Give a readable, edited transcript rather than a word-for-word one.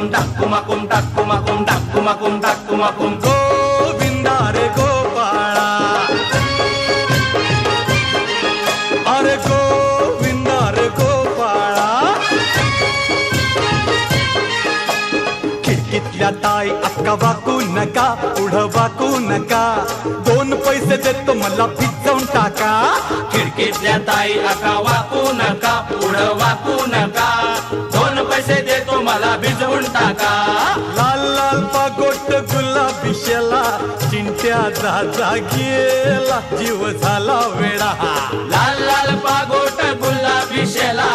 टाकुमाकुम टाकुमाकुम टाकुमाकुम टाकुमाकुम गोविंदा रे गोपाळा, अरे गोविंदा रे गोपाळा. खिडकीतल्या ताई अक्का वाकू नका, पुढं वाकू नका, 2 पैसे देतो मला भिजवून टाका. खिडकीतल्या ताई आका वाकू नका, पुढं वाकू नका, 2 पैसे देतो मला भिजवून टाका. लाल लाल पागोट गुलाबी शेला, चिंट्या जा गेला, जीव झाला वेडा. लाल लाल पागोट गुलाबी शेला,